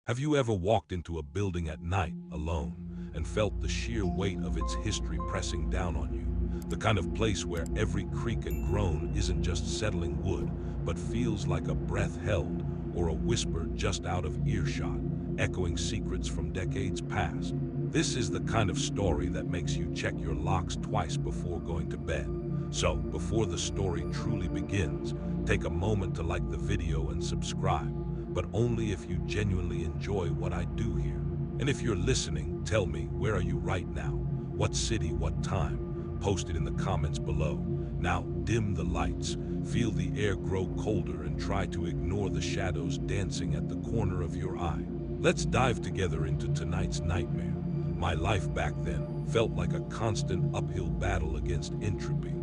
Have you ever walked into a building at night, alone, and felt the sheer weight of its history pressing down on you? The kind of place where every creak and groan isn't just settling wood, but feels like a breath held or a whisper just out of earshot, echoing secrets from decades past. This is the kind of story that makes you check your locks twice before going to bed. So, before the story truly begins, take a moment to like the video and subscribe, but only if you genuinely enjoy what I do here. And if you're listening, tell me, where are you right now? What city, what time? Post it in the comments below. Now, dim the lights, feel the air grow colder, and try to ignore the shadows dancing at the corner of your eye. Let's dive together into tonight's nightmare. My life back then felt like a constant uphill battle against entropy.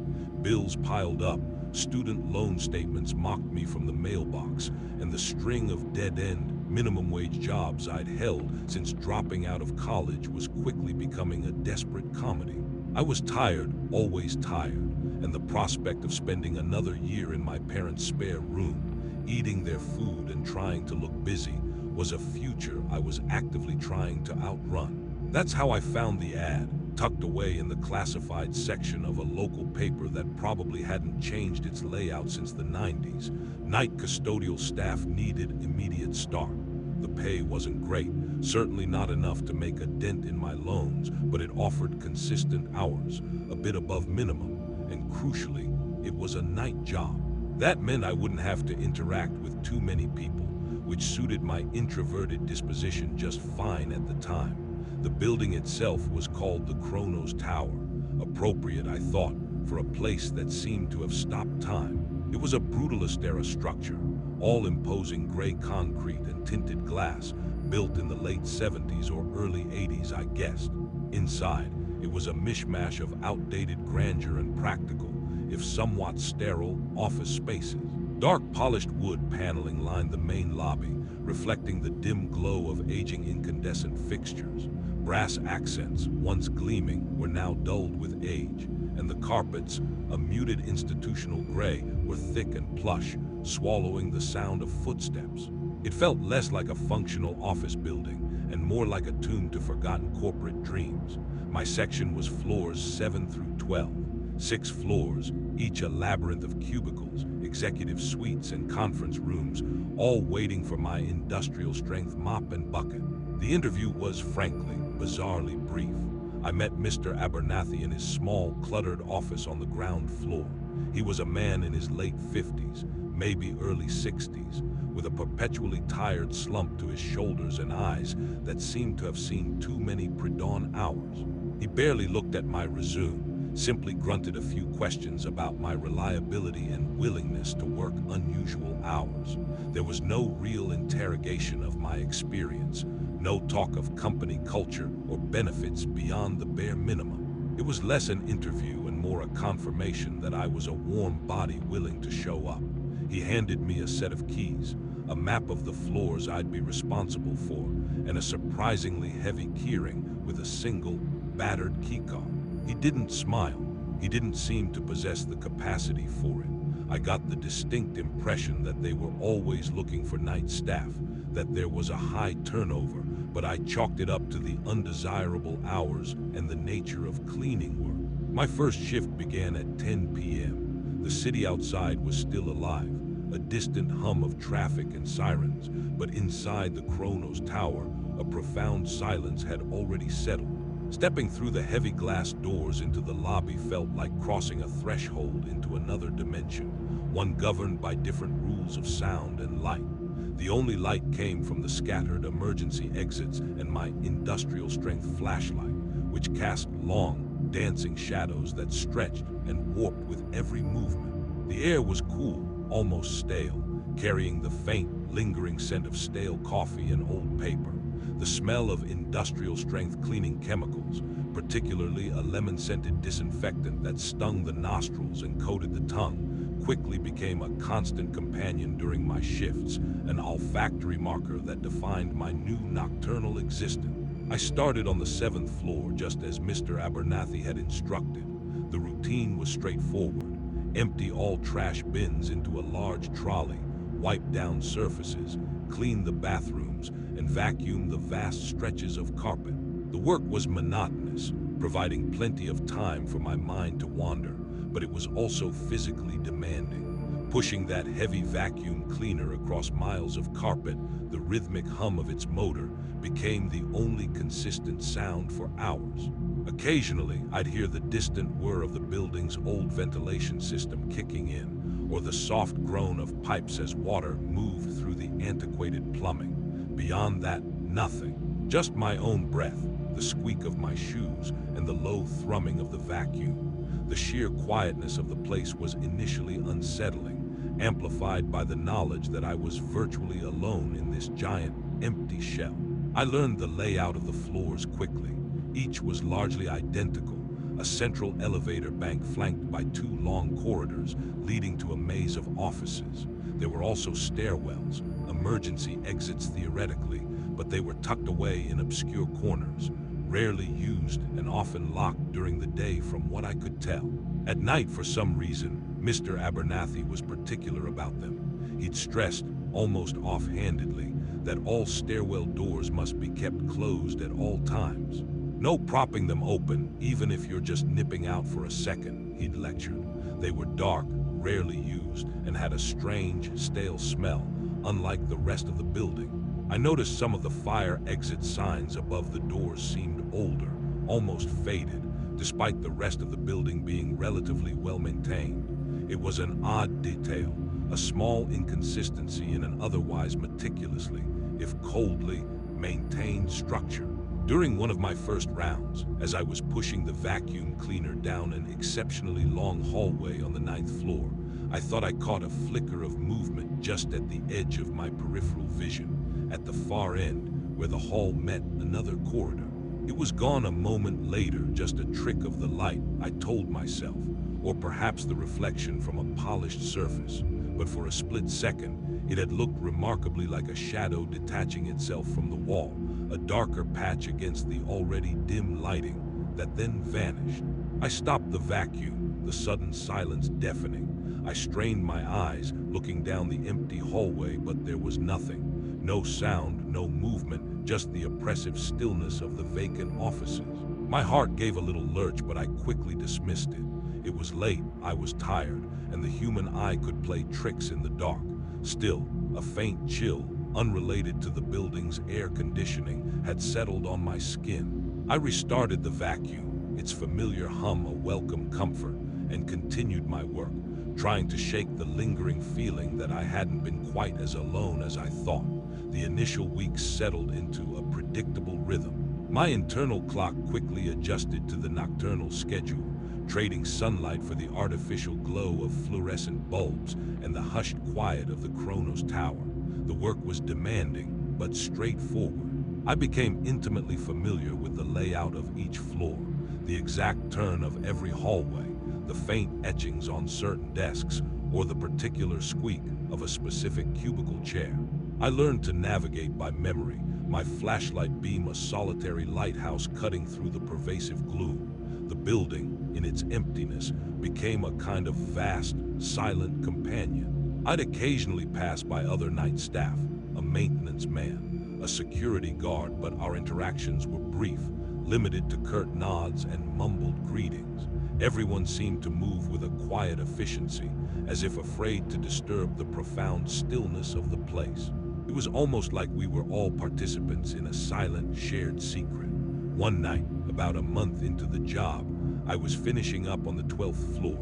Bills piled up, student loan statements mocked me from the mailbox, and the string of dead-end, minimum-wage jobs I'd held since dropping out of college was quickly becoming a desperate comedy. I was tired, always tired, and the prospect of spending another year in my parents' spare room, eating their food and trying to look busy, was a future I was actively trying to outrun. That's how I found the ad, tucked away in the classified section of a local paper that probably hadn't changed its layout since the 90s. Night custodial staff needed immediate start. The pay wasn't great, certainly not enough to make a dent in my loans, but it offered consistent hours, a bit above minimum, and crucially, it was a night job. That meant I wouldn't have to interact with too many people, which suited my introverted disposition just fine at the time. The building itself was called the Kronos Tower, appropriate, I thought, for a place that seemed to have stopped time. It was a brutalist-era structure, all imposing gray concrete and tinted glass, built in the late 70s or early 80s, I guessed. Inside, it was a mishmash of outdated grandeur and practical, if somewhat sterile, office spaces. Dark polished wood paneling lined the main lobby, reflecting the dim glow of aging incandescent fixtures. Brass accents, once gleaming, were now dulled with age, and the carpets, a muted institutional gray, were thick and plush, swallowing the sound of footsteps. It felt less like a functional office building and more like a tomb to forgotten corporate dreams. My section was floors 7 through 12, 6 floors, each a labyrinth of cubicles, executive suites, and conference rooms, all waiting for my industrial-strength mop and bucket. The interview was, frankly, bizarrely brief. I met Mr. Abernathy in his small, cluttered office on the ground floor. He was a man in his late 50s, maybe early 60s, with a perpetually tired slump to his shoulders and eyes that seemed to have seen too many pre-dawn hours. He barely looked at my resume, simply grunted a few questions about my reliability and willingness to work unusual hours. There was no real interrogation of my experience, no talk of company culture or benefits beyond the bare minimum. It was less an interview and more a confirmation that I was a warm body willing to show up. He handed me a set of keys, a map of the floors I'd be responsible for, and a surprisingly heavy keyring with a single, battered keycard. He didn't smile. He didn't seem to possess the capacity for it. I got the distinct impression that they were always looking for night staff, that there was a high turnover, but I chalked it up to the undesirable hours and the nature of cleaning work. My first shift began at 10 p.m. The city outside was still alive, a distant hum of traffic and sirens, but inside the Kronos Tower, a profound silence had already settled. Stepping through the heavy glass doors into the lobby felt like crossing a threshold into another dimension, one governed by different rules of sound and light. The only light came from the scattered emergency exits and my industrial-strength flashlight, which cast long, dancing shadows that stretched and warped with every movement. The air was cool, almost stale, carrying the faint, lingering scent of stale coffee and old paper. The smell of industrial-strength cleaning chemicals, particularly a lemon-scented disinfectant that stung the nostrils and coated the tongue, quickly became a constant companion during my shifts, an olfactory marker that defined my new nocturnal existence. I started on the 7th floor just as Mr. Abernathy had instructed. The routine was straightforward. Empty all trash bins into a large trolley, wipe down surfaces, clean the bathrooms, floors and vacuum the vast stretches of carpet. The work was monotonous, providing plenty of time for my mind to wander, but it was also physically demanding. Pushing that heavy vacuum cleaner across miles of carpet, the rhythmic hum of its motor became the only consistent sound for hours. Occasionally, I'd hear the distant whir of the building's old ventilation system kicking in, or the soft groan of pipes as water moved through the antiquated plumbing. Beyond that, nothing. Just my own breath, the squeak of my shoes, and the low thrumming of the vacuum. The sheer quietness of the place was initially unsettling, amplified by the knowledge that I was virtually alone in this giant, empty shell. I learned the layout of the floors quickly. Each was largely identical, a central elevator bank flanked by two long corridors leading to a maze of offices. There were also stairwells, emergency exits theoretically, but they were tucked away in obscure corners, rarely used and often locked during the day from what I could tell. At night, for some reason, Mr. Abernathy was particular about them. He'd stressed, almost offhandedly, that all stairwell doors must be kept closed at all times. No propping them open, even if you're just nipping out for a second, he'd lectured. They were dark, rarely used, and had a strange, stale smell, unlike the rest of the building. I noticed some of the fire exit signs above the doors seemed older, almost faded, despite the rest of the building being relatively well maintained. It was an odd detail, a small inconsistency in an otherwise meticulously, if coldly, maintained structure. During one of my first rounds, as I was pushing the vacuum cleaner down an exceptionally long hallway on the 9th floor, I thought I caught a flicker of movement just at the edge of my peripheral vision, at the far end, where the hall met another corridor. It was gone a moment later, just a trick of the light, I told myself, or perhaps the reflection from a polished surface, but for a split second, it had looked remarkably like a shadow detaching itself from the wall, a darker patch against the already dim lighting that then vanished. I stopped the vacuum, the sudden silence deafening. I strained my eyes, looking down the empty hallway, but there was nothing. No sound, no movement, just the oppressive stillness of the vacant offices. My heart gave a little lurch, but I quickly dismissed it. It was late, I was tired, and the human eye could play tricks in the dark. Still, a faint chill, unrelated to the building's air conditioning, had settled on my skin. I restarted the vacuum, its familiar hum a welcome comfort, and continued my work, trying to shake the lingering feeling that I hadn't been quite as alone as I thought. The initial weeks settled into a predictable rhythm. My internal clock quickly adjusted to the nocturnal schedule, trading sunlight for the artificial glow of fluorescent bulbs and the hushed quiet of the Kronos Tower. The work was demanding, but straightforward. I became intimately familiar with the layout of each floor, the exact turn of every hallway, the faint etchings on certain desks, or the particular squeak of a specific cubicle chair. I learned to navigate by memory, my flashlight beam a solitary lighthouse cutting through the pervasive gloom. The building, in its emptiness, became a kind of vast, silent companion. I'd occasionally pass by other night staff, a maintenance man, a security guard, but our interactions were brief, limited to curt nods and mumbled greetings. Everyone seemed to move with a quiet efficiency, as if afraid to disturb the profound stillness of the place. It was almost like we were all participants in a silent, shared secret. One night, about a month into the job, I was finishing up on the 12th floor,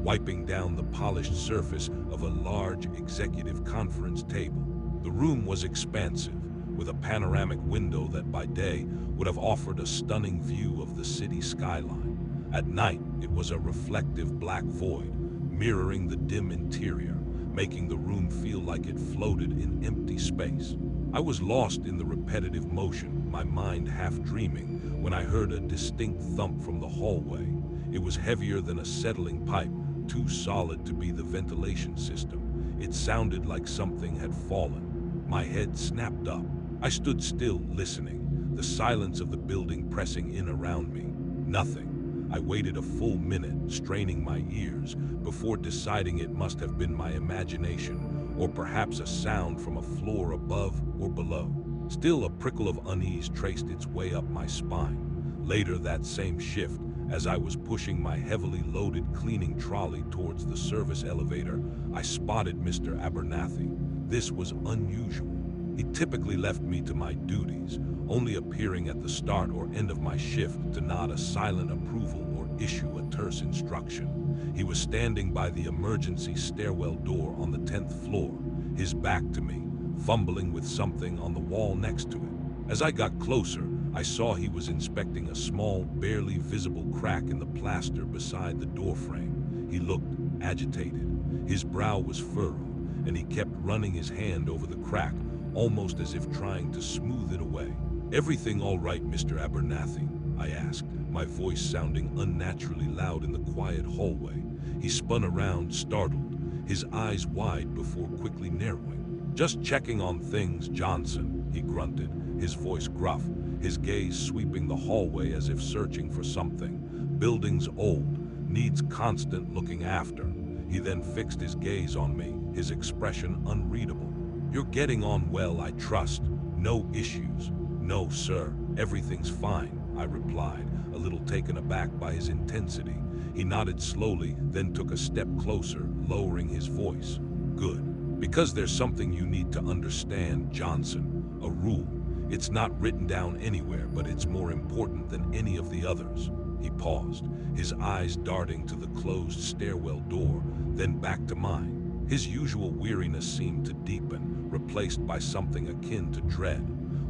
wiping down the polished surface of a large executive conference table. The room was expansive, with a panoramic window that by day would have offered a stunning view of the city skyline. At night, it was a reflective black void, mirroring the dim interior, making the room feel like it floated in empty space. I was lost in the repetitive motion, my mind half dreaming, when I heard a distinct thump from the hallway. It was heavier than a settling pipe, too solid to be the ventilation system. It sounded like something had fallen. My head snapped up. I stood still, listening, the silence of the building pressing in around me. Nothing. I waited a full minute, straining my ears, before deciding it must have been my imagination, or perhaps a sound from a floor above or below. Still, a prickle of unease traced its way up my spine. Later that same shift, as I was pushing my heavily loaded cleaning trolley towards the service elevator, I spotted Mr. Abernathy. This was unusual. He typically left me to my duties, only appearing at the start or end of my shift to nod a silent approval or issue a terse instruction. He was standing by the emergency stairwell door on the 10th floor, his back to me, fumbling with something on the wall next to it. As I got closer, I saw he was inspecting a small, barely visible crack in the plaster beside the doorframe. He looked agitated. His brow was furrowed, and he kept running his hand over the crack, almost as if trying to smooth it away. "Everything all right, Mr. Abernathy?" I asked, my voice sounding unnaturally loud in the quiet hallway. He spun around, startled, his eyes wide before quickly narrowing. "Just checking on things, Johnson," he grunted, his voice gruff, his gaze sweeping the hallway as if searching for something. "Building's old, needs constant looking after." He then fixed his gaze on me, his expression unreadable. "You're getting on well, I trust. No issues." "No, sir, everything's fine," I replied, a little taken aback by his intensity. He nodded slowly, then took a step closer, lowering his voice. "Good. Because there's something you need to understand, Johnson. A rule. It's not written down anywhere, but it's more important than any of the others." He paused, his eyes darting to the closed stairwell door, then back to mine. His usual weariness seemed to deepen, replaced by something akin to dread.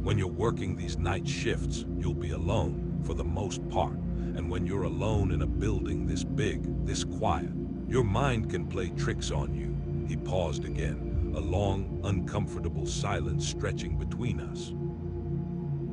"When you're working these night shifts, you'll be alone, for the most part. And when you're alone in a building this big, this quiet, your mind can play tricks on you." He paused again, a long, uncomfortable silence stretching between us.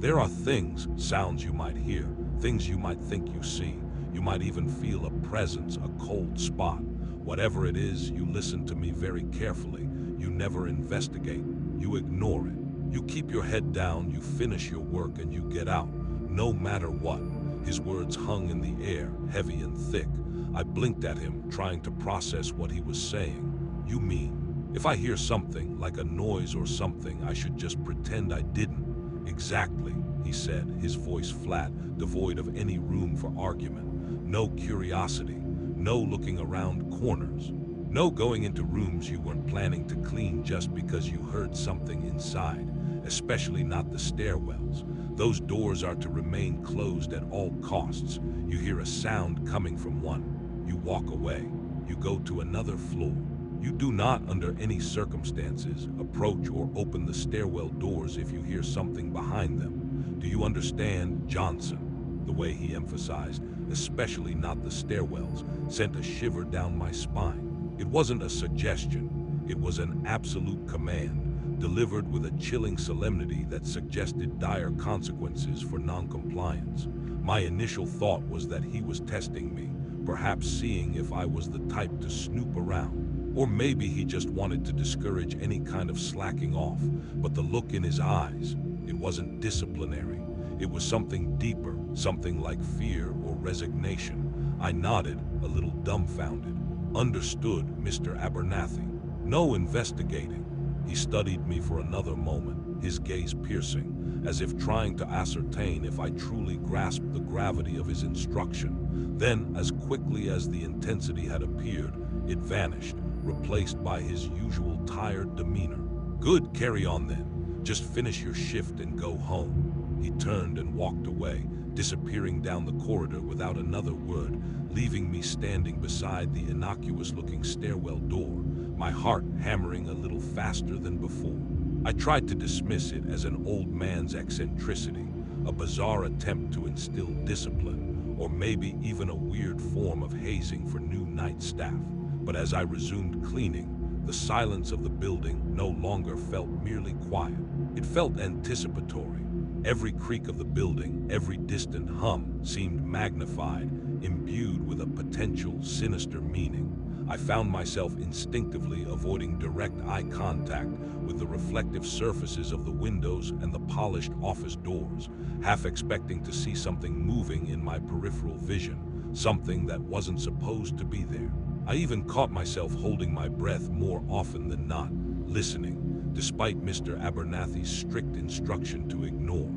"There are things, sounds you might hear, things you might think you see. You might even feel a presence, a cold spot. Whatever it is, you listen to me very carefully. You never investigate. You ignore it. You keep your head down, you finish your work, and you get out, no matter what." His words hung in the air, heavy and thick. I blinked at him, trying to process what he was saying. "You mean, if I hear something, like a noise or something, I should just pretend I didn't?" "Exactly," he said, his voice flat, devoid of any room for argument. "No curiosity, no looking around corners, no going into rooms you weren't planning to clean just because you heard something inside, especially not the stairwells. Those doors are to remain closed at all costs. You hear a sound coming from one, you walk away, you go to another floor. You do not, under any circumstances, approach or open the stairwell doors if you hear something behind them. Do you understand, Johnson?" The way he emphasized, "especially not the stairwells," sent a shiver down my spine. It wasn't a suggestion, it was an absolute command, delivered with a chilling solemnity that suggested dire consequences for noncompliance. My initial thought was that he was testing me, perhaps seeing if I was the type to snoop around. Or maybe he just wanted to discourage any kind of slacking off, but the look in his eyes, it wasn't disciplinary. It was something deeper, something like fear or resignation. I nodded, a little dumbfounded. "Understood, Mr. Abernathy. No investigating." He studied me for another moment, his gaze piercing, as if trying to ascertain if I truly grasped the gravity of his instruction. Then, as quickly as the intensity had appeared, it vanished, replaced by his usual tired demeanor. "Good, carry on then. Just finish your shift and go home." He turned and walked away, disappearing down the corridor without another word, leaving me standing beside the innocuous-looking stairwell door, my heart hammering a little faster than before. I tried to dismiss it as an old man's eccentricity, a bizarre attempt to instill discipline, or maybe even a weird form of hazing for new night staff. But as I resumed cleaning, the silence of the building no longer felt merely quiet. It felt anticipatory. Every creak of the building, every distant hum, seemed magnified, imbued with a potential sinister meaning. I found myself instinctively avoiding direct eye contact with the reflective surfaces of the windows and the polished office doors, half expecting to see something moving in my peripheral vision, something that wasn't supposed to be there. I even caught myself holding my breath more often than not, listening, despite Mr. Abernathy's strict instruction to ignore.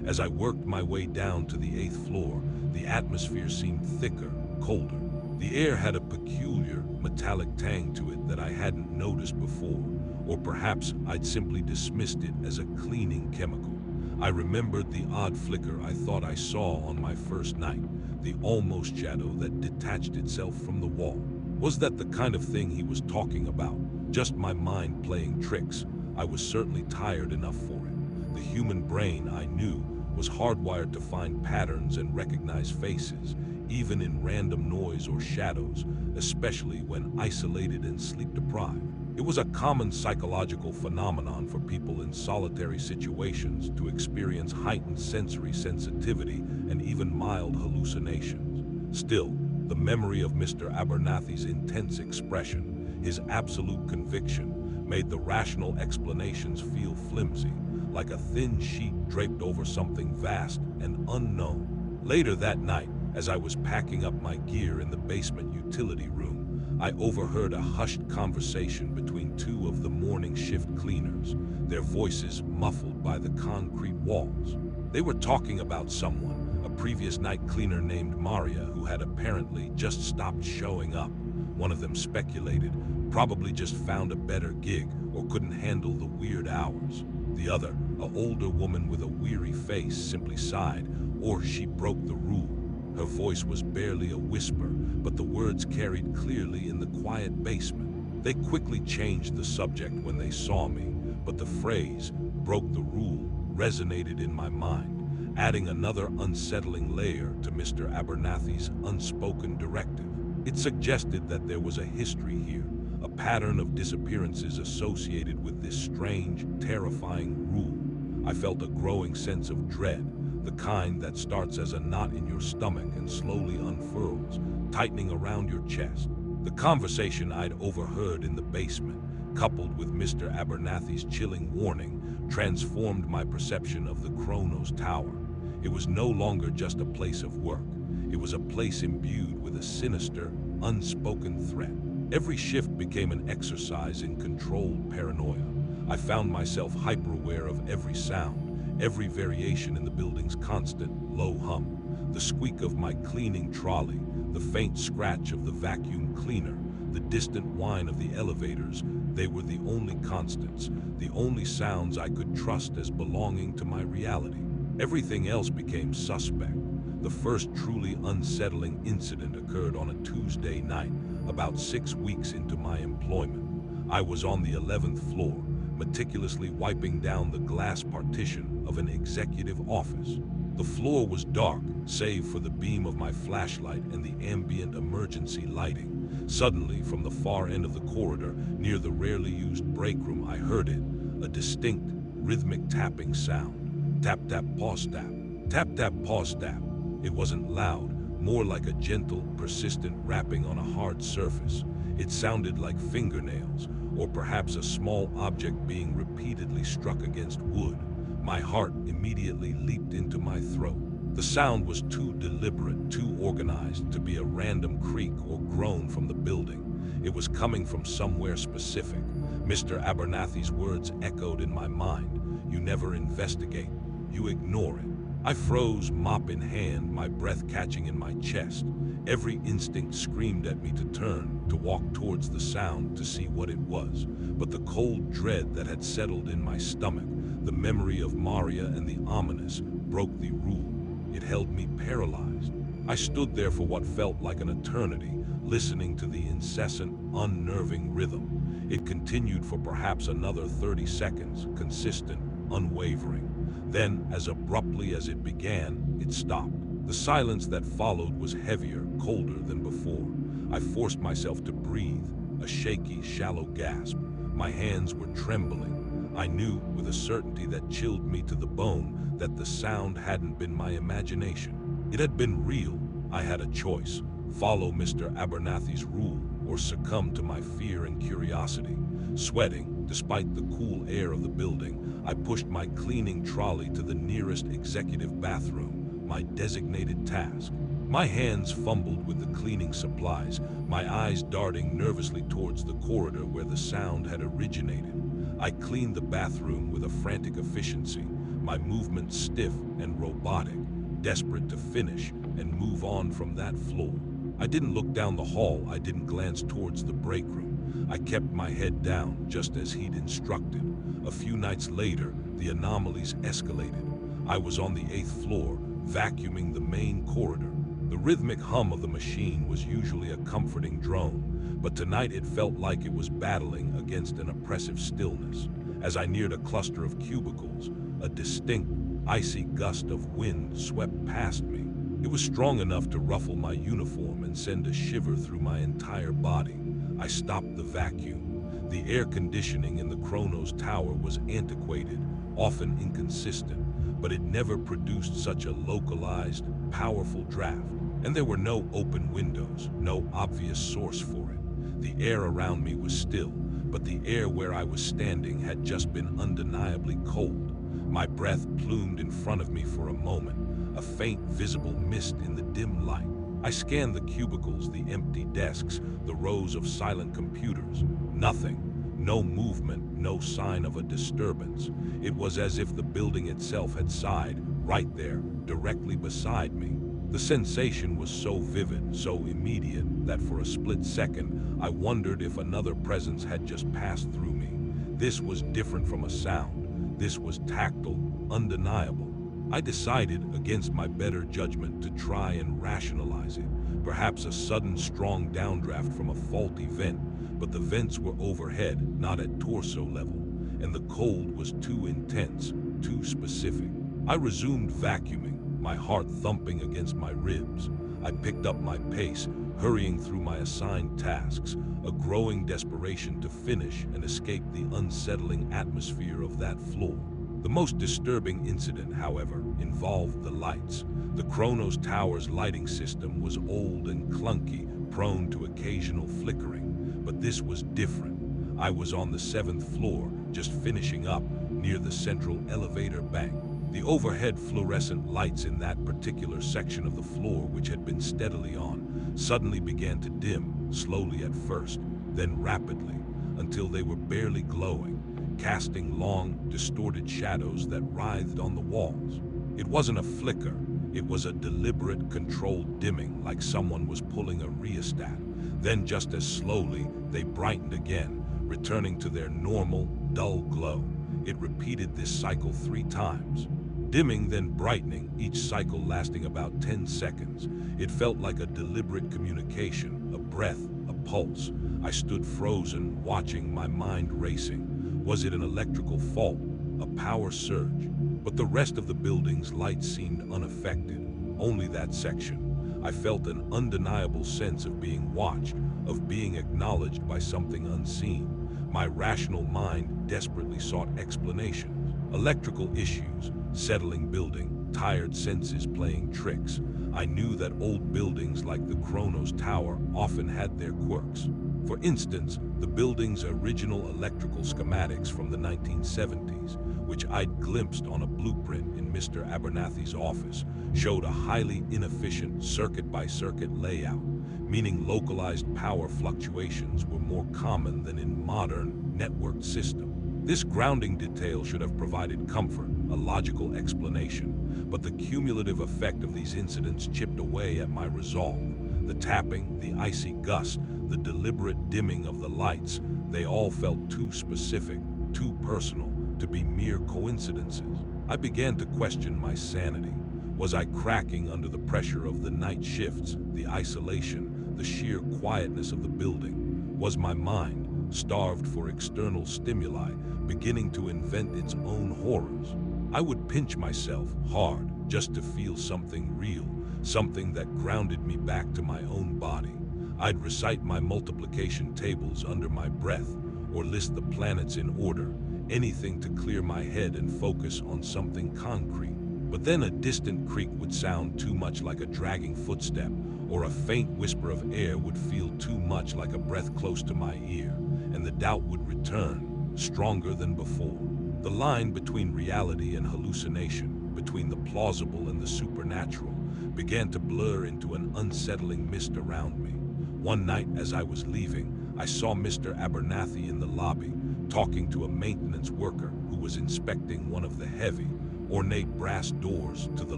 As I worked my way down to the 8th floor, the atmosphere seemed thicker, colder. The air had a peculiar, metallic tang to it that I hadn't noticed before, or perhaps I'd simply dismissed it as a cleaning chemical. I remembered the odd flicker I thought I saw on my first night, the almost shadow that detached itself from the wall. Was that the kind of thing he was talking about? Just my mind playing tricks? I was certainly tired enough for it. The human brain, I knew, was hardwired to find patterns and recognize faces, even in random noise or shadows, especially when isolated and sleep-deprived. It was a common psychological phenomenon for people in solitary situations to experience heightened sensory sensitivity and even mild hallucinations. Still, the memory of Mr. Abernathy's intense expression, his absolute conviction, made the rational explanations feel flimsy, like a thin sheet draped over something vast and unknown. Later that night, as I was packing up my gear in the basement utility room, I overheard a hushed conversation between two of the morning shift cleaners, their voices muffled by the concrete walls. They were talking about someone, a previous night cleaner named Maria, who had apparently just stopped showing up. One of them speculated, probably just found a better gig or couldn't handle the weird hours. The other, an older woman with a weary face, simply sighed, or she broke the rule. Her voice was barely a whisper, but the words carried clearly in the quiet basement. They quickly changed the subject when they saw me, but the phrase, "broke the rule," resonated in my mind, adding another unsettling layer to Mr. Abernathy's unspoken directive. It suggested that there was a history here, a pattern of disappearances associated with this strange, terrifying rule. I felt a growing sense of dread, the kind that starts as a knot in your stomach and slowly unfurls, tightening around your chest. The conversation I'd overheard in the basement, coupled with Mr. Abernathy's chilling warning, transformed my perception of the Kronos Tower. It was no longer just a place of work. It was a place imbued with a sinister, unspoken threat. Every shift became an exercise in controlled paranoia. I found myself hyper-aware of every sound, every variation in the building's constant, low hum, the squeak of my cleaning trolley, the faint scratch of the vacuum cleaner, the distant whine of the elevators. They were the only constants, the only sounds I could trust as belonging to my reality. Everything else became suspect. The first truly unsettling incident occurred on a Tuesday night, about 6 weeks into my employment. I was on the 11th floor, meticulously wiping down the glass partition of an executive office. The floor was dark, save for the beam of my flashlight and the ambient emergency lighting. Suddenly, from the far end of the corridor, near the rarely used break room, I heard it, a distinct, rhythmic tapping sound. Tap, tap, pause, tap. Tap, tap, pause, tap. It wasn't loud, more like a gentle, persistent rapping on a hard surface. It sounded like fingernails, or perhaps a small object being repeatedly struck against wood. My heart immediately leaped into my throat. The sound was too deliberate, too organized to be a random creak or groan from the building. It was coming from somewhere specific. Mr. Abernathy's words echoed in my mind. You never investigate, you ignore it. I froze, mop in hand, my breath catching in my chest. Every instinct screamed at me to turn, to walk towards the sound to see what it was. But the cold dread that had settled in my stomach, the memory of Maria and the ominous, broke the rule. It held me paralyzed. I stood there for what felt like an eternity, listening to the incessant, unnerving rhythm. It continued for perhaps another 30 seconds, consistent, unwavering. Then, as abruptly as it began, it stopped. The silence that followed was heavier, colder than before. I forced myself to breathe, a shaky, shallow gasp. My hands were trembling. I knew, with a certainty that chilled me to the bone, that the sound hadn't been my imagination. It had been real. I had a choice: follow Mr. Abernathy's rule, or succumb to my fear and curiosity. Sweating, despite the cool air of the building, I pushed my cleaning trolley to the nearest executive bathroom, my designated task. My hands fumbled with the cleaning supplies, my eyes darting nervously towards the corridor where the sound had originated. I cleaned the bathroom with a frantic efficiency, my movements stiff and robotic, desperate to finish and move on from that floor. I didn't look down the hall, I didn't glance towards the break room. I kept my head down, just as he'd instructed. A few nights later, the anomalies escalated. I was on the 8th floor, vacuuming the main corridor. The rhythmic hum of the machine was usually a comforting drone, but tonight it felt like it was battling against an oppressive stillness. As I neared a cluster of cubicles, a distinct, icy gust of wind swept past me. It was strong enough to ruffle my uniform and send a shiver through my entire body. I stopped the vacuum. The air conditioning in the Kronos Tower was antiquated, often inconsistent, but it never produced such a localized, powerful draft. And there were no open windows, no obvious source for it. The air around me was still, but the air where I was standing had just been undeniably cold. My breath plumed in front of me for a moment, a faint visible mist in the dim light. I scanned the cubicles, the empty desks, the rows of silent computers. Nothing. No movement, no sign of a disturbance. It was as if the building itself had sighed, right there, directly beside me. The sensation was so vivid, so immediate, that for a split second, I wondered if another presence had just passed through me. This was different from a sound. This was tactile, undeniable. I decided, against my better judgment, to try and rationalize it. Perhaps a sudden, strong downdraft from a faulty vent, but the vents were overhead, not at torso level, and the cold was too intense, too specific. I resumed vacuuming, my heart thumping against my ribs. I picked up my pace, hurrying through my assigned tasks, a growing desperation to finish and escape the unsettling atmosphere of that floor. The most disturbing incident, however, involved the lights. The Kronos Tower's lighting system was old and clunky, prone to occasional flickering. But this was different. I was on the 7th floor, just finishing up, near the central elevator bank. The overhead fluorescent lights in that particular section of the floor, which had been steadily on, suddenly began to dim, slowly at first, then rapidly, until they were barely glowing, casting long, distorted shadows that writhed on the walls. It wasn't a flicker. It was a deliberate, controlled dimming, like someone was pulling a rheostat. Then, just as slowly, they brightened again, returning to their normal, dull glow. It repeated this cycle 3 times. Dimming, then brightening, each cycle lasting about 10 seconds. It felt like a deliberate communication, a breath, a pulse. I stood frozen, watching, my mind racing. Was it an electrical fault? A power surge? But the rest of the building's lights seemed unaffected. Only that section. I felt an undeniable sense of being watched, of being acknowledged by something unseen. My rational mind desperately sought explanations. Electrical issues, settling building, tired senses playing tricks. I knew that old buildings like the Kronos Tower often had their quirks. For instance, the building's original electrical schematics from the 1970s, which I'd glimpsed on a blueprint in Mr. Abernathy's office, showed a highly inefficient circuit-by-circuit layout, meaning localized power fluctuations were more common than in modern, networked systems. This grounding detail should have provided comfort, a logical explanation, but the cumulative effect of these incidents chipped away at my resolve. The tapping, the icy gust, the deliberate dimming of the lights, they all felt too specific, too personal, to be mere coincidences. I began to question my sanity. Was I cracking under the pressure of the night shifts, the isolation, the sheer quietness of the building? Was my mind, starved for external stimuli, beginning to invent its own horrors? I would pinch myself hard just to feel something real, something that grounded me back to my own body. I'd recite my multiplication tables under my breath, or list the planets in order, anything to clear my head and focus on something concrete. But then a distant creak would sound too much like a dragging footstep, or a faint whisper of air would feel too much like a breath close to my ear, and the doubt would return, stronger than before. The line between reality and hallucination, between the plausible and the supernatural, began to blur into an unsettling mist around me. One night as I was leaving, I saw Mr. Abernathy in the lobby, talking to a maintenance worker who was inspecting one of the heavy, ornate brass doors to the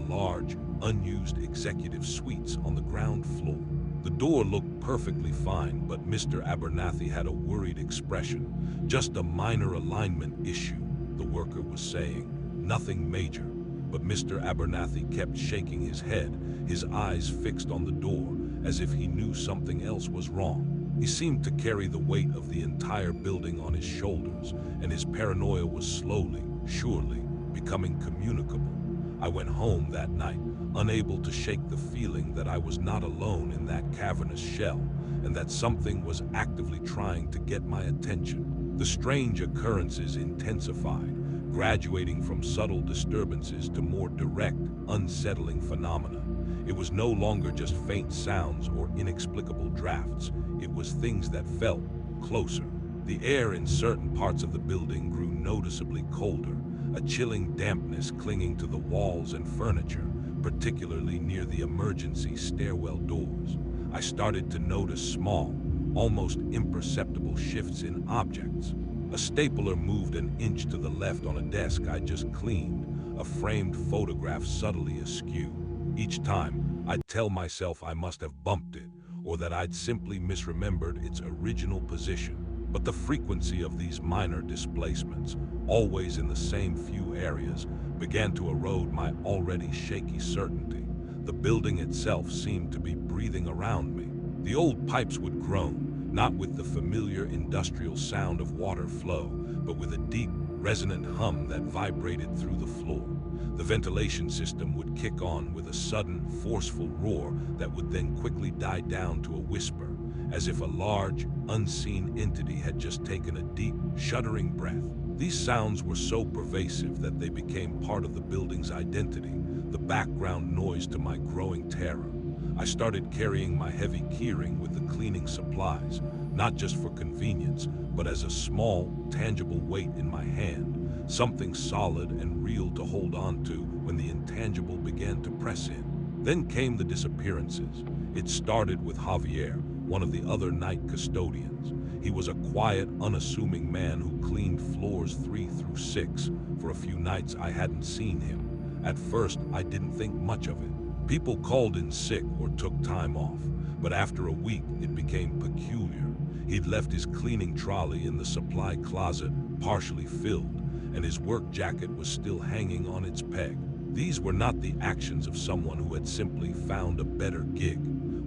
large, unused executive suites on the ground floor. The door looked perfectly fine, but Mr. Abernathy had a worried expression. "Just a minor alignment issue," the worker was saying. "Nothing major." But Mr. Abernathy kept shaking his head, his eyes fixed on the door, as if he knew something else was wrong. He seemed to carry the weight of the entire building on his shoulders, and his paranoia was slowly, surely, becoming communicable. I went home that night, unable to shake the feeling that I was not alone in that cavernous shell, and that something was actively trying to get my attention. The strange occurrences intensified, graduating from subtle disturbances to more direct, unsettling phenomena. It was no longer just faint sounds or inexplicable drafts. It was things that felt closer. The air in certain parts of the building grew noticeably colder, a chilling dampness clinging to the walls and furniture, particularly near the emergency stairwell doors. I started to notice small, almost imperceptible shifts in objects. A stapler moved an inch to the left on a desk I just cleaned, a framed photograph subtly askew. Each time, I'd tell myself I must have bumped it, or that I'd simply misremembered its original position. But the frequency of these minor displacements, always in the same few areas, began to erode my already shaky certainty. The building itself seemed to be breathing around me. The old pipes would groan, not with the familiar industrial sound of water flow, but with a deep, resonant hum that vibrated through the floor. The ventilation system would kick on with a sudden, forceful roar that would then quickly die down to a whisper, as if a large, unseen entity had just taken a deep, shuddering breath. These sounds were so pervasive that they became part of the building's identity, the background noise to my growing terror. I started carrying my heavy keyring with the cleaning supplies, not just for convenience, but as a small, tangible weight in my hand, something solid and real to hold on to when the intangible began to press in. Then came the disappearances. It started with Javier, one of the other night custodians. He was a quiet, unassuming man who cleaned floors 3 through 6. For a few nights I hadn't seen him. At first, I didn't think much of it. People called in sick or took time off, but after a week, it became peculiar. He'd left his cleaning trolley in the supply closet, partially filled, and his work jacket was still hanging on its peg. These were not the actions of someone who had simply found a better gig.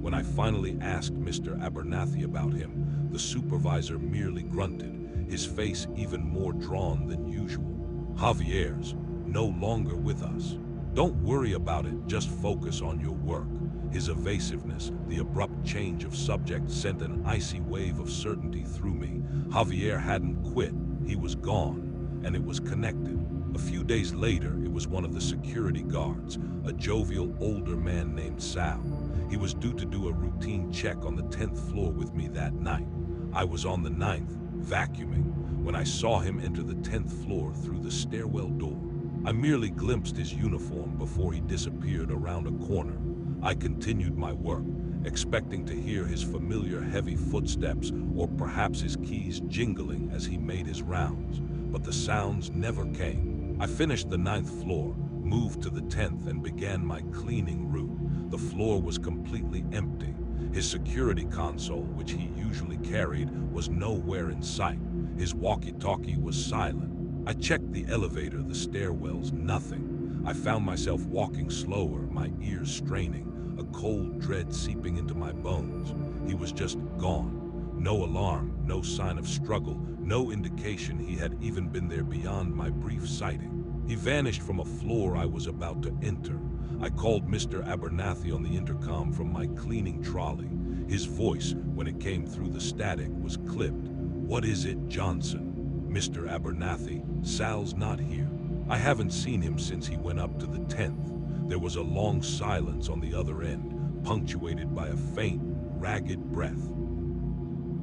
When I finally asked Mr. Abernathy about him, the supervisor merely grunted, his face even more drawn than usual. "Javier's no longer with us. Don't worry about it, just focus on your work." His evasiveness, the abrupt change of subject, sent an icy wave of certainty through me. Javier hadn't quit, he was gone, and it was connected. A few days later, it was one of the security guards, a jovial older man named Sal. He was due to do a routine check on the 10th floor with me that night. I was on the 9th, vacuuming, when I saw him enter the 10th floor through the stairwell door. I merely glimpsed his uniform before he disappeared around a corner. I continued my work, expecting to hear his familiar heavy footsteps or perhaps his keys jingling as he made his rounds, but the sounds never came. I finished the 9th floor, moved to the 10th, and began my cleaning route. The floor was completely empty. His security console, which he usually carried, was nowhere in sight. His walkie-talkie was silent. I checked the elevator, the stairwells, nothing. I found myself walking slower, my ears straining, a cold dread seeping into my bones. He was just gone. No alarm, no sign of struggle, no indication he had even been there beyond my brief sighting. He vanished from a floor I was about to enter. I called Mr. Abernathy on the intercom from my cleaning trolley. His voice, when it came through the static, was clipped. "What is it, Johnson?" "Mr. Abernathy, Sal's not here. I haven't seen him since he went up to the 10th. There was a long silence on the other end, punctuated by a faint, ragged breath.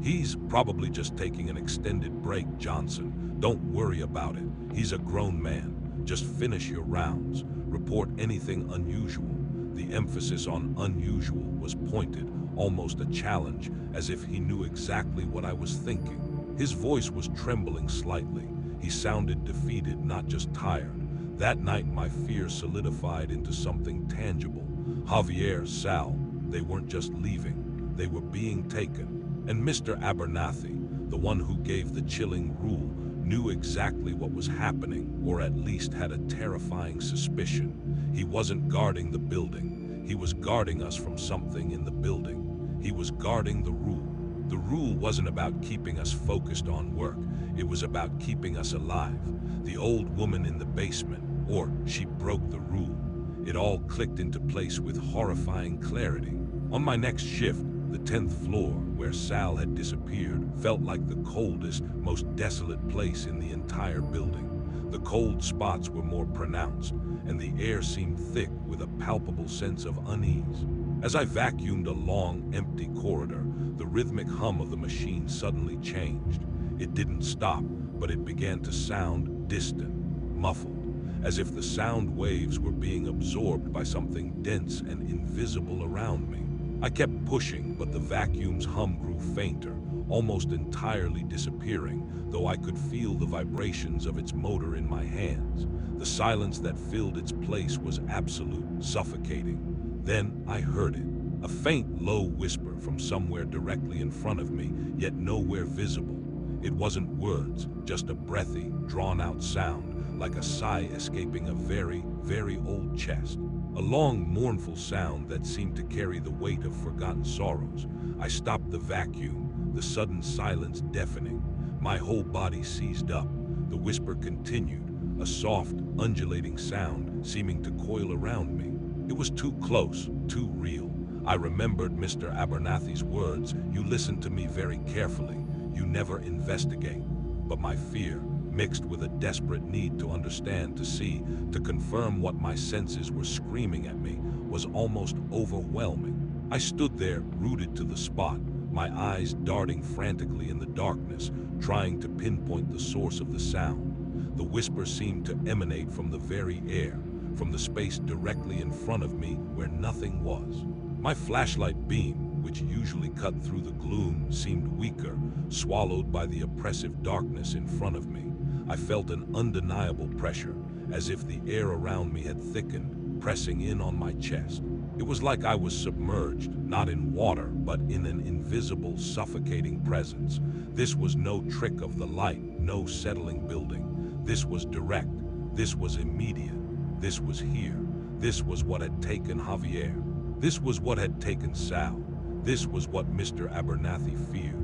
"He's probably just taking an extended break, Johnson. Don't worry about it. He's a grown man. Just finish your rounds. Report anything unusual." The emphasis on unusual was pointed, almost a challenge, as if he knew exactly what I was thinking. His voice was trembling slightly. He sounded defeated, not just tired. That night, my fear solidified into something tangible. Javier, Sal, they weren't just leaving, they were being taken. And Mr. Abernathy, the one who gave the chilling rule, knew exactly what was happening, or at least had a terrifying suspicion. He wasn't guarding the building. He was guarding us from something in the building. He was guarding the rule. The rule wasn't about keeping us focused on work. It was about keeping us alive. The old woman in the basement, or she broke the rule. It all clicked into place with horrifying clarity. On my next shift, the 10th floor, where Sal had disappeared, felt like the coldest, most desolate place in the entire building. The cold spots were more pronounced, and the air seemed thick with a palpable sense of unease. As I vacuumed a long, empty corridor, the rhythmic hum of the machine suddenly changed. It didn't stop, but it began to sound distant, muffled, as if the sound waves were being absorbed by something dense and invisible around me. I kept pushing, but the vacuum's hum grew fainter, almost entirely disappearing, though I could feel the vibrations of its motor in my hands. The silence that filled its place was absolute, suffocating. Then I heard it, a faint, low whisper from somewhere directly in front of me, yet nowhere visible. It wasn't words, just a breathy, drawn-out sound, like a sigh escaping a very, very old chest. A long, mournful sound that seemed to carry the weight of forgotten sorrows. I stopped the vacuum, the sudden silence deafening. My whole body seized up. The whisper continued, a soft, undulating sound seeming to coil around me. It was too close, too real. I remembered Mr. Abernathy's words, "You listen to me very carefully. You never investigate." But my fear, mixed with a desperate need to understand, to see, to confirm what my senses were screaming at me, was almost overwhelming. I stood there, rooted to the spot, my eyes darting frantically in the darkness, trying to pinpoint the source of the sound. The whisper seemed to emanate from the very air, from the space directly in front of me where nothing was. My flashlight beam, which usually cut through the gloom, seemed weaker, swallowed by the oppressive darkness in front of me. I felt an undeniable pressure, as if the air around me had thickened, pressing in on my chest. It was like I was submerged, not in water, but in an invisible, suffocating presence. This was no trick of the light, no settling building. This was direct. This was immediate. This was here. This was what had taken Javier. This was what had taken Sal. This was what Mr. Abernathy feared.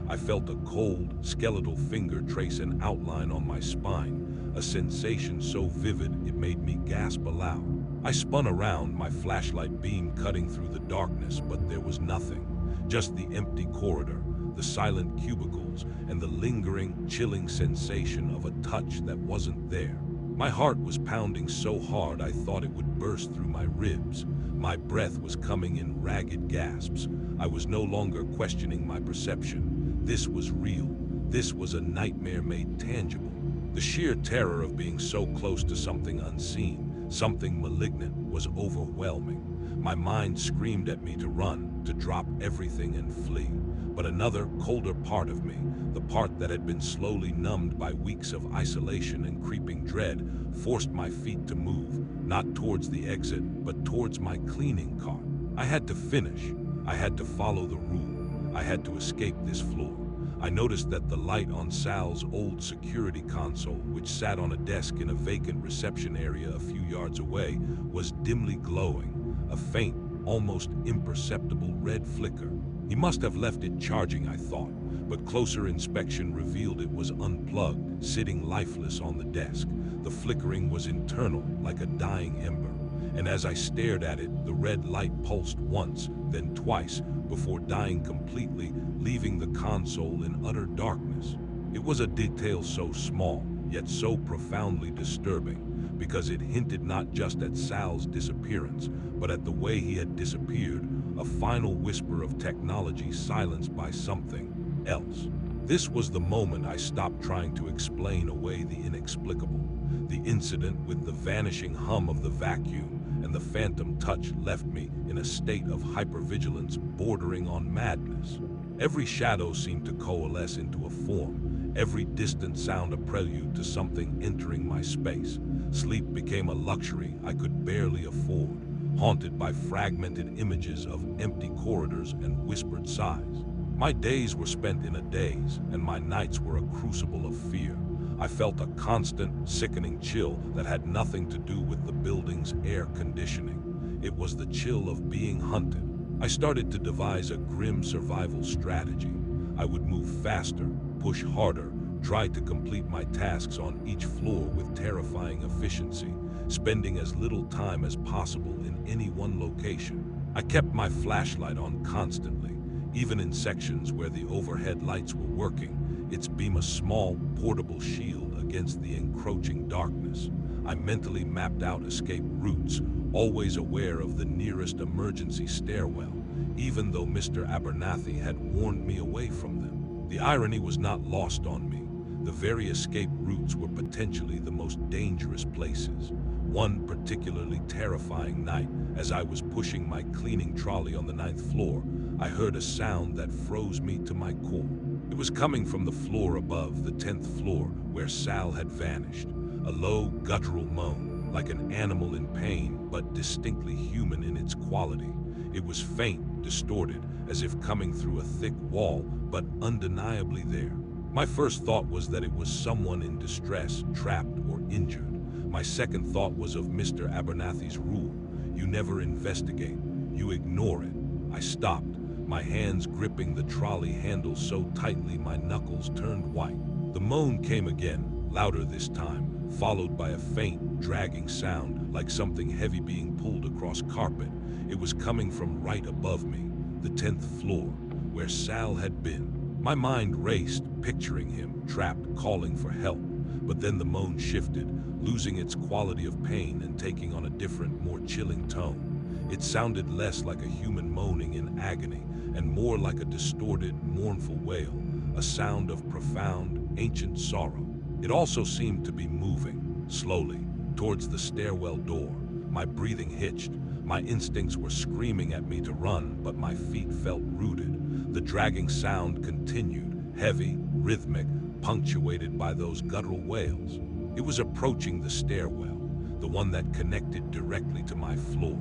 I felt a cold, skeletal finger trace an outline on my spine, a sensation so vivid it made me gasp aloud. I spun around, my flashlight beam cutting through the darkness, but there was nothing. Just the empty corridor, the silent cubicles, and the lingering, chilling sensation of a touch that wasn't there. My heart was pounding so hard I thought it would burst through my ribs. My breath was coming in ragged gasps. I was no longer questioning my perception. This was real. This was a nightmare made tangible. The sheer terror of being so close to something unseen, something malignant, was overwhelming. My mind screamed at me to run, to drop everything and flee. But another, colder part of me, the part that had been slowly numbed by weeks of isolation and creeping dread, forced my feet to move, not towards the exit, but towards my cleaning cart. I had to finish. I had to follow the rule. I had to escape this floor. I noticed that the light on Sal's old security console, which sat on a desk in a vacant reception area a few yards away, was dimly glowing, a faint, almost imperceptible red flicker. He must have left it charging, I thought, but closer inspection revealed it was unplugged, sitting lifeless on the desk. The flickering was internal, like a dying ember, and as I stared at it, the red light pulsed once, then twice, before dying completely, leaving the console in utter darkness. It was a detail so small, yet so profoundly disturbing, because it hinted not just at Sal's disappearance, but at the way he had disappeared, a final whisper of technology silenced by something else. This was the moment I stopped trying to explain away the inexplicable. The incident with the vanishing hum of the vacuum and the phantom touch left me in a state of hypervigilance bordering on madness. Every shadow seemed to coalesce into a form, every distant sound a prelude to something entering my space. Sleep became a luxury I could barely afford, haunted by fragmented images of empty corridors and whispered sighs. My days were spent in a daze, and my nights were a crucible of fear. I felt a constant, sickening chill that had nothing to do with the building's air conditioning. It was the chill of being hunted. I started to devise a grim survival strategy. I would move faster, push harder, try to complete my tasks on each floor with terrifying efficiency, spending as little time as possible in any one location. I kept my flashlight on constantly, even in sections where the overhead lights were working, its beam a small, portable shield against the encroaching darkness. I mentally mapped out escape routes, always aware of the nearest emergency stairwell, even though Mr. Abernathy had warned me away from them. The irony was not lost on me. The very escape routes were potentially the most dangerous places. One particularly terrifying night, as I was pushing my cleaning trolley on the 9th floor, I heard a sound that froze me to my core. It was coming from the floor above, the 10th floor, where Sal had vanished. A low, guttural moan, like an animal in pain, but distinctly human in its quality. It was faint, distorted, as if coming through a thick wall, but undeniably there. My first thought was that it was someone in distress, trapped or injured. My second thought was of Mr. Abernathy's rule: you never investigate, you ignore it. I stopped, my hands gripping the trolley handle so tightly my knuckles turned white. The moan came again, louder this time, followed by a faint, dragging sound, like something heavy being pulled across carpet. It was coming from right above me, the 10th floor, where Sal had been. My mind raced, picturing him, trapped, calling for help. But then the moan shifted, losing its quality of pain and taking on a different, more chilling tone. It sounded less like a human moaning in agony, and more like a distorted, mournful wail, a sound of profound, ancient sorrow. It also seemed to be moving, slowly, towards the stairwell door. My breathing hitched. My instincts were screaming at me to run, but my feet felt rooted. The dragging sound continued, heavy, rhythmic, punctuated by those guttural wails. It was approaching the stairwell, the one that connected directly to my floor.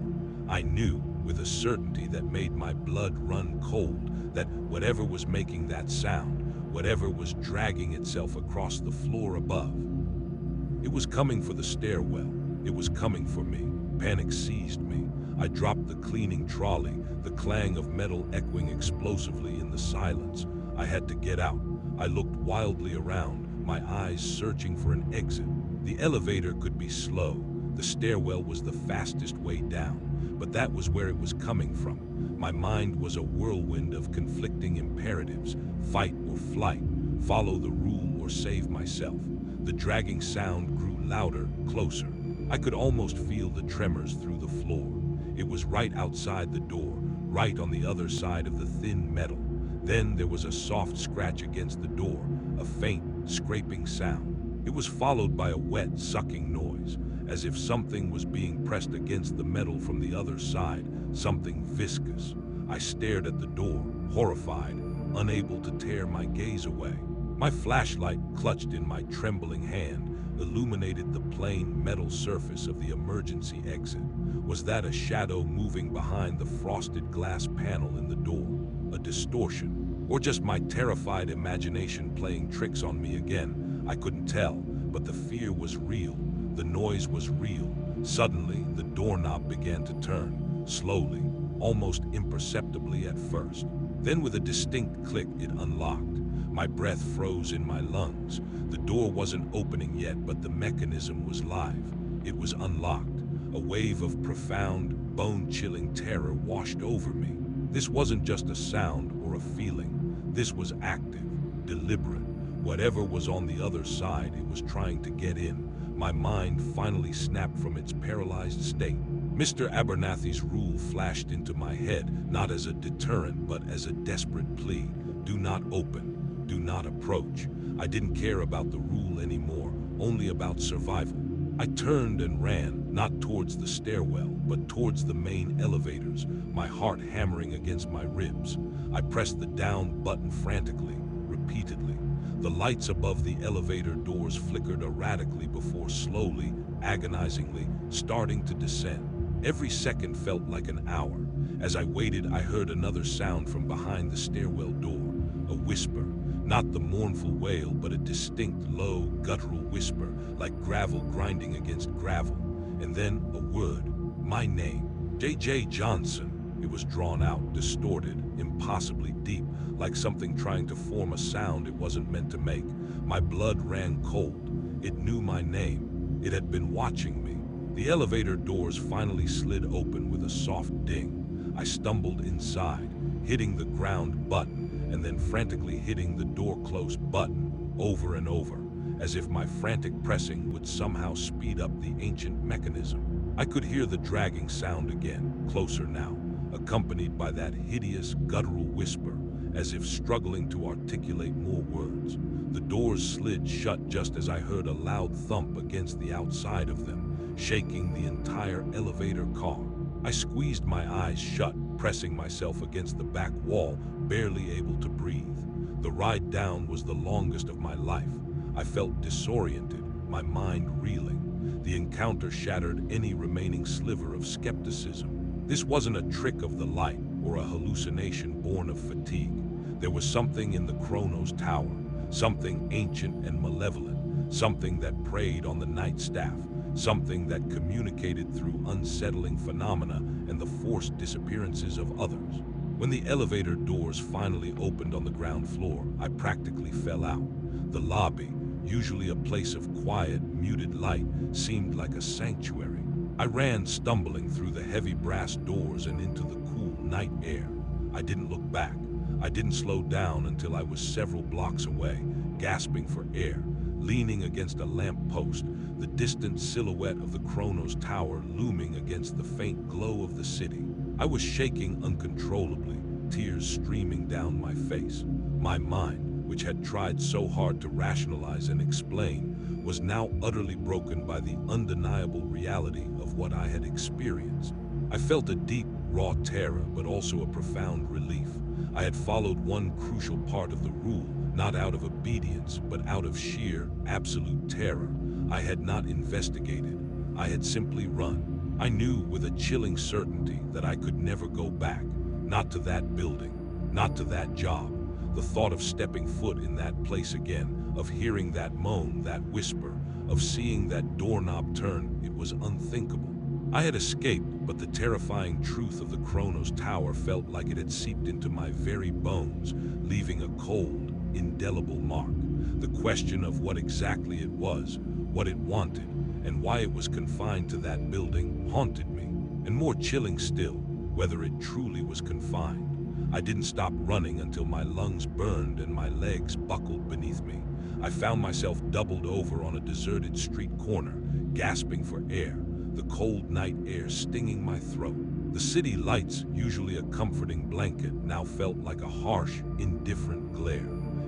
I knew, with a certainty that made my blood run cold, that whatever was making that sound, whatever was dragging itself across the floor above, it was coming for the stairwell. It was coming for me. Panic seized me. I dropped the cleaning trolley, the clang of metal echoing explosively in the silence. I had to get out. I looked wildly around, my eyes searching for an exit. The elevator could be slow. The stairwell was the fastest way down, but that was where it was coming from. My mind was a whirlwind of conflicting imperatives: fight or flight, follow the rule or save myself. The dragging sound grew louder, closer. I could almost feel the tremors through the floor. It was right outside the door, right on the other side of the thin metal. Then there was a soft scratch against the door, a faint, scraping sound. It was followed by a wet, sucking noise, as if something was being pressed against the metal from the other side, something viscous. I stared at the door, horrified, unable to tear my gaze away. My flashlight, clutched in my trembling hand, illuminated the plain metal surface of the emergency exit. Was that a shadow moving behind the frosted glass panel in the door? A distortion? Or just my terrified imagination playing tricks on me again? I couldn't tell, but the fear was real. The noise was real. Suddenly, the doorknob began to turn, slowly, almost imperceptibly at first. Then with a distinct click, it unlocked. My breath froze in my lungs. The door wasn't opening yet, but the mechanism was live. It was unlocked. A wave of profound, bone-chilling terror washed over me. This wasn't just a sound or a feeling. This was active, deliberate. Whatever was on the other side, it was trying to get in. My mind finally snapped from its paralyzed state. Mr. Abernathy's rule flashed into my head, not as a deterrent, but as a desperate plea. Do not open. Do not approach. I didn't care about the rule anymore, only about survival. I turned and ran, not towards the stairwell, but towards the main elevators, my heart hammering against my ribs. I pressed the down button frantically, repeatedly. The lights above the elevator doors flickered erratically before slowly, agonizingly, starting to descend. Every second felt like an hour. As I waited, I heard another sound from behind the stairwell door, a whisper. Not the mournful wail, but a distinct, low, guttural whisper, like gravel grinding against gravel. And then a word, my name, J.J. Johnson. It was drawn out, distorted, impossibly deep, like something trying to form a sound it wasn't meant to make. My blood ran cold. It knew my name. It had been watching me. The elevator doors finally slid open with a soft ding. I stumbled inside, hitting the ground button, and then frantically hitting the door close button over and over, as if my frantic pressing would somehow speed up the ancient mechanism. I could hear the dragging sound again, closer now, accompanied by that hideous guttural whisper, as if struggling to articulate more words. The doors slid shut just as I heard a loud thump against the outside of them, shaking the entire elevator car. I squeezed my eyes shut, pressing myself against the back wall, barely able to breathe. The ride down was the longest of my life. I felt disoriented, my mind reeling. The encounter shattered any remaining sliver of skepticism. This wasn't a trick of the light or a hallucination born of fatigue. There was something in the Kronos Tower, something ancient and malevolent, something that preyed on the night staff, something that communicated through unsettling phenomena and the forced disappearances of others. When the elevator doors finally opened on the ground floor, I practically fell out. The lobby, usually a place of quiet, muted light, seemed like a sanctuary. I ran stumbling through the heavy brass doors and into the cool night air. I didn't look back. I didn't slow down until I was several blocks away, gasping for air, leaning against a lamp post, the distant silhouette of the Kronos Tower looming against the faint glow of the city. I was shaking uncontrollably, tears streaming down my face. My mind, which had tried so hard to rationalize and explain, was now utterly broken by the undeniable reality of what I had experienced. I felt a deep, raw terror, but also a profound relief. I had followed one crucial part of the rule, not out of obedience, but out of sheer, absolute terror. I had not investigated. I had simply run. I knew with a chilling certainty that I could never go back. Not to that building, not to that job. The thought of stepping foot in that place again, of hearing that moan, that whisper, of seeing that doorknob turn, it was unthinkable. I had escaped, but the terrifying truth of the Kronos Tower felt like it had seeped into my very bones, leaving a cold, indelible mark. The question of what exactly it was, what it wanted, and why it was confined to that building haunted me. And more chilling still, whether it truly was confined. I didn't stop running until my lungs burned and my legs buckled beneath me. I found myself doubled over on a deserted street corner, gasping for air, the cold night air stinging my throat. The city lights, usually a comforting blanket, now felt like a harsh, indifferent glare.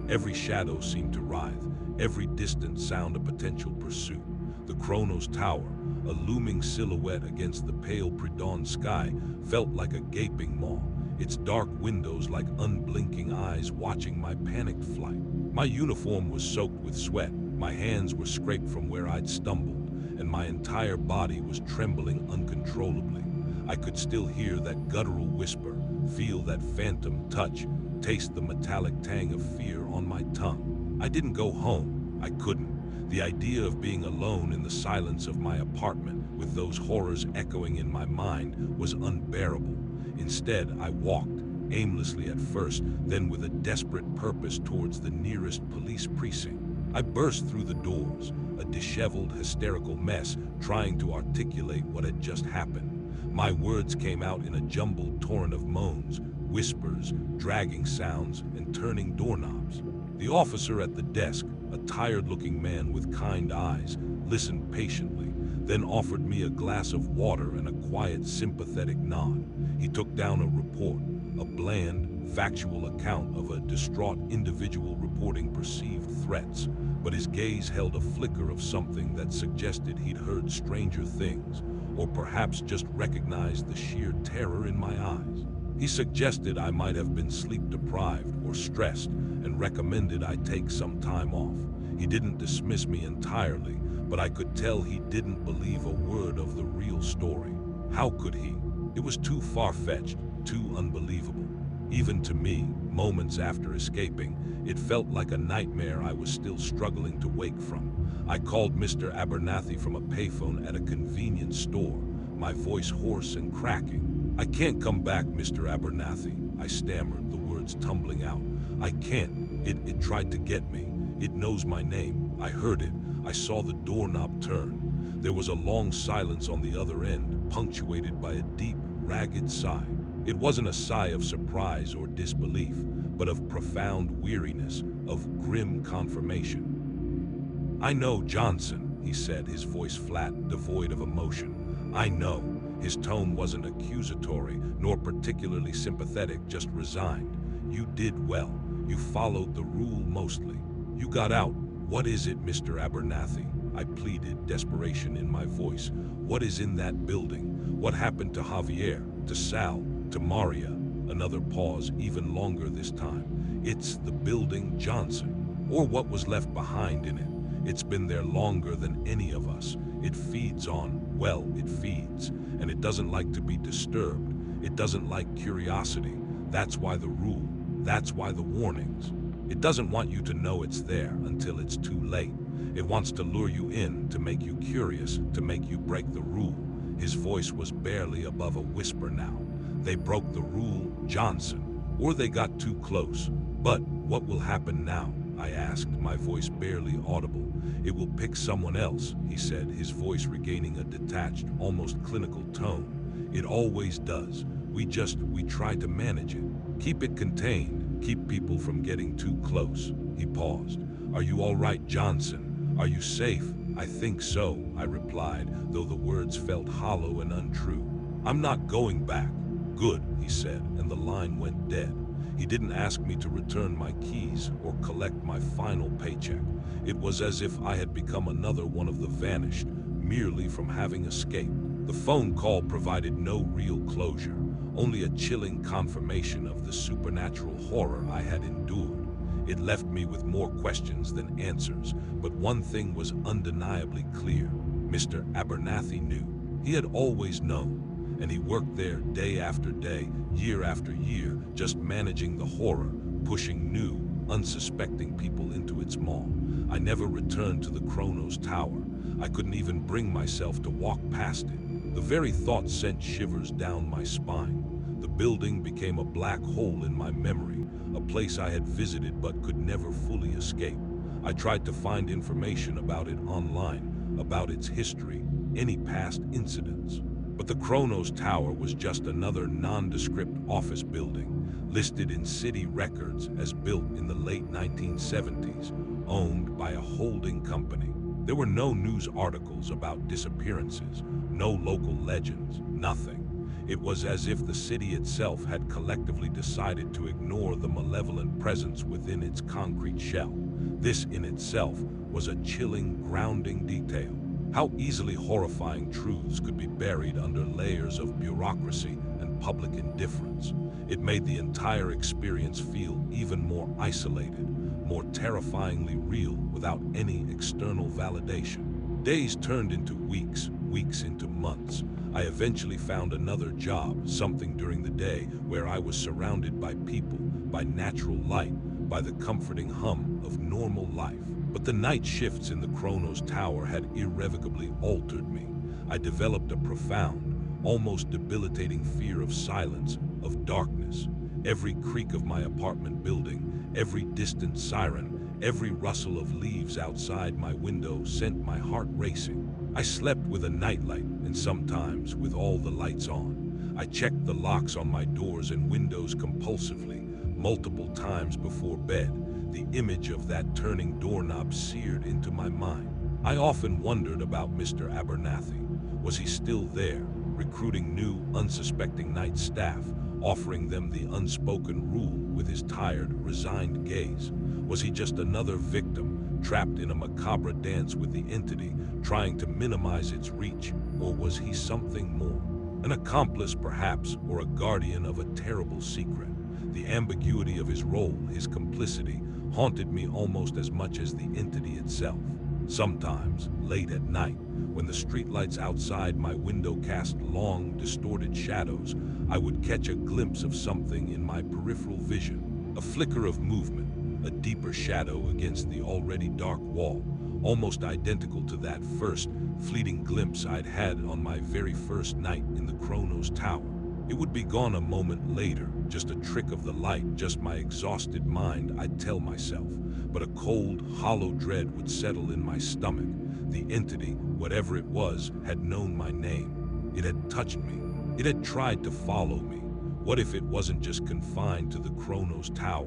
Every shadow seemed to writhe, every distant sound a potential pursuit. The Kronos Tower, a looming silhouette against the pale pre-dawn sky, felt like a gaping maw, its dark windows like unblinking eyes watching my panicked flight. My uniform was soaked with sweat, my hands were scraped from where I'd stumbled, and my entire body was trembling uncontrollably. I could still hear that guttural whisper, feel that phantom touch, taste the metallic tang of fear on my tongue. I didn't go home. I couldn't. The idea of being alone in the silence of my apartment, with those horrors echoing in my mind, was unbearable. Instead, I walked, aimlessly at first, then with a desperate purpose towards the nearest police precinct. I burst through the doors, a disheveled, hysterical mess, trying to articulate what had just happened. My words came out in a jumbled torrent of moans, whispers, dragging sounds, and turning doorknobs. The officer at the desk, a tired-looking man with kind eyes, listened patiently, then offered me a glass of water and a quiet, sympathetic nod. He took down a report, a bland, factual account of a distraught individual reporting perceived threats, but his gaze held a flicker of something that suggested he'd heard stranger things, or perhaps just recognized the sheer terror in my eyes. He suggested I might have been sleep-deprived or stressed and recommended I take some time off. He didn't dismiss me entirely, but I could tell he didn't believe a word of the real story. How could he? It was too far-fetched, too unbelievable. Even to me, moments after escaping, it felt like a nightmare I was still struggling to wake from. I called Mr. Abernathy from a payphone at a convenience store, my voice hoarse and cracking. "I can't come back, Mr. Abernathy," I stammered, the words tumbling out. "I can't. It tried to get me. It knows my name. I heard it. I saw the doorknob turn." There was a long silence on the other end, punctuated by a deep, ragged sigh. It wasn't a sigh of surprise or disbelief, but of profound weariness, of grim confirmation. "I know Johnson," he said, his voice flat, devoid of emotion. "I know." His tone wasn't accusatory, nor particularly sympathetic, just resigned. "You did well. You followed the rule mostly. You got out. What is it, Mr. Abernathy?" I pleaded, desperation in my voice. "What is in that building? What happened to Javier, to Sal, to Maria?" Another pause, even longer this time. "It's the building, Johnson, or what was left behind in it. It's been there longer than any of us. It feeds on, well, it feeds, and it doesn't like to be disturbed. It doesn't like curiosity. That's why the rule. That's why the warnings. It doesn't want you to know it's there until it's too late. It wants to lure you in, to make you curious, to make you break the rule." His voice was barely above a whisper now. "They broke the rule, Johnson, or they got too close. But what will happen now?" I asked, my voice barely audible. "It will pick someone else," he said, his voice regaining a detached, almost clinical tone. "It always does. We try to manage it. Keep it contained. Keep people from getting too close." He paused. "Are you all right, Johnson? Are you safe?" "I think so," I replied, though the words felt hollow and untrue. "I'm not going back." "Good," he said, and the line went dead. He didn't ask me to return my keys or collect my final paycheck. It was as if I had become another one of the vanished, merely from having escaped. The phone call provided no real closure, only a chilling confirmation of the supernatural horror I had endured. It left me with more questions than answers, but one thing was undeniably clear. Mr. Abernathy knew. He had always known, and he worked there day after day, year after year, just managing the horror, pushing new, unsuspecting people into its maw. I never returned to the Kronos Tower. I couldn't even bring myself to walk past it. The very thought sent shivers down my spine. The building became a black hole in my memory, a place I had visited but could never fully escape. I tried to find information about it online, about its history, any past incidents. But the Kronos Tower was just another nondescript office building, listed in city records as built in the late 1970s, owned by a holding company. There were no news articles about disappearances, no local legends, nothing. It was as if the city itself had collectively decided to ignore the malevolent presence within its concrete shell. This in itself was a chilling, grounding detail. How easily horrifying truths could be buried under layers of bureaucracy and public indifference. It made the entire experience feel even more isolated, more terrifyingly real without any external validation. Days turned into weeks, weeks into months. I eventually found another job, something during the day where I was surrounded by people, by natural light, by the comforting hum of normal life. But the night shifts in the Kronos Tower had irrevocably altered me. I developed a profound, almost debilitating fear of silence, of darkness. Every creak of my apartment building, every distant siren, every rustle of leaves outside my window sent my heart racing. I slept with a nightlight, and sometimes with all the lights on. I checked the locks on my doors and windows compulsively, multiple times before bed. The image of that turning doorknob seared into my mind. I often wondered about Mr. Abernathy. Was he still there, recruiting new, unsuspecting night staff, offering them the unspoken rule with his tired, resigned gaze? Was he just another victim, trapped in a macabre dance with the entity, trying to minimize its reach? Or was he something more? An accomplice, perhaps, or a guardian of a terrible secret. The ambiguity of his role, his complicity, haunted me almost as much as the entity itself. Sometimes, late at night, when the streetlights outside my window cast long, distorted shadows, I would catch a glimpse of something in my peripheral vision. A flicker of movement, a deeper shadow against the already dark wall, almost identical to that first, fleeting glimpse I'd had on my very first night in the Kronos Tower. It would be gone a moment later, just a trick of the light, just my exhausted mind, I'd tell myself. But a cold, hollow dread would settle in my stomach. The entity, whatever it was, had known my name. It had touched me. It had tried to follow me. What if it wasn't just confined to the Kronos Tower?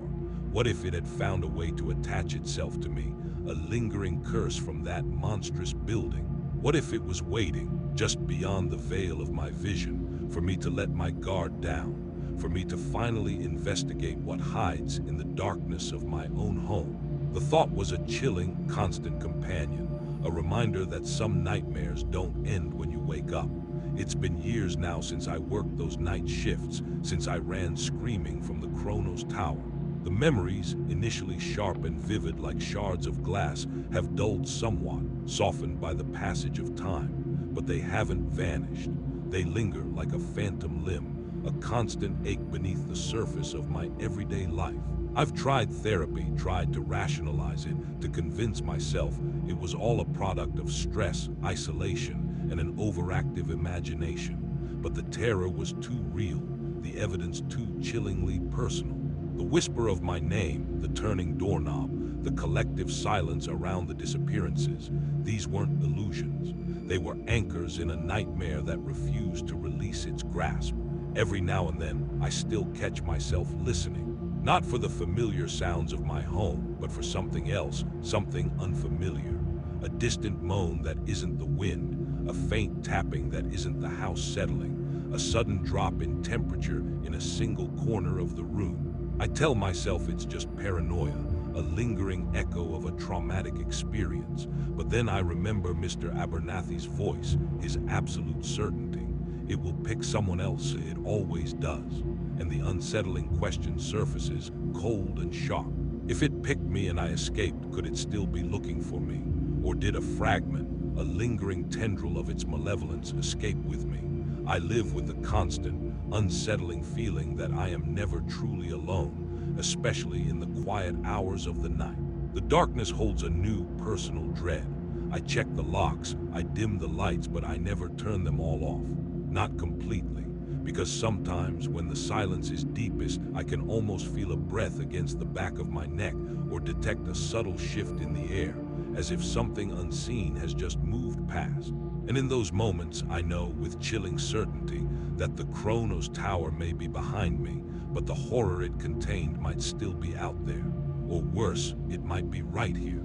What if it had found a way to attach itself to me, a lingering curse from that monstrous building? What if it was waiting, just beyond the veil of my vision, for me to let my guard down, for me to finally investigate what hides in the darkness of my own home? The thought was a chilling, constant companion, a reminder that some nightmares don't end when you wake up. It's been years now since I worked those night shifts, since I ran screaming from the Kronos Tower. The memories, initially sharp and vivid like shards of glass, have dulled somewhat, softened by the passage of time, but they haven't vanished. They linger like a phantom limb, a constant ache beneath the surface of my everyday life. I've tried therapy, tried to rationalize it, to convince myself it was all a product of stress, isolation, and an overactive imagination. But the terror was too real, the evidence too chillingly personal. The whisper of my name, the turning doorknob, the collective silence around the disappearances, these weren't illusions. They were anchors in a nightmare that refused to release its grasp. Every now and then, I still catch myself listening. Not for the familiar sounds of my home, but for something else, something unfamiliar. A distant moan that isn't the wind, a faint tapping that isn't the house settling, a sudden drop in temperature in a single corner of the room. I tell myself it's just paranoia, a lingering echo of a traumatic experience. But then I remember Mr. Abernathy's voice, his absolute certainty. It will pick someone else, it always does. And the unsettling question surfaces, cold and sharp. If it picked me and I escaped, could it still be looking for me? Or did a fragment, a lingering tendril of its malevolence escape with me? I live with the constant, unsettling feeling that I am never truly alone, especially in the quiet hours of the night. The darkness holds a new personal dread. I check the locks, I dim the lights, but I never turn them all off. Not completely. Because sometimes when the silence is deepest, I can almost feel a breath against the back of my neck or detect a subtle shift in the air, as if something unseen has just moved past. And in those moments, I know with chilling certainty that the Kronos Tower may be behind me, but the horror it contained might still be out there. Or worse, it might be right here,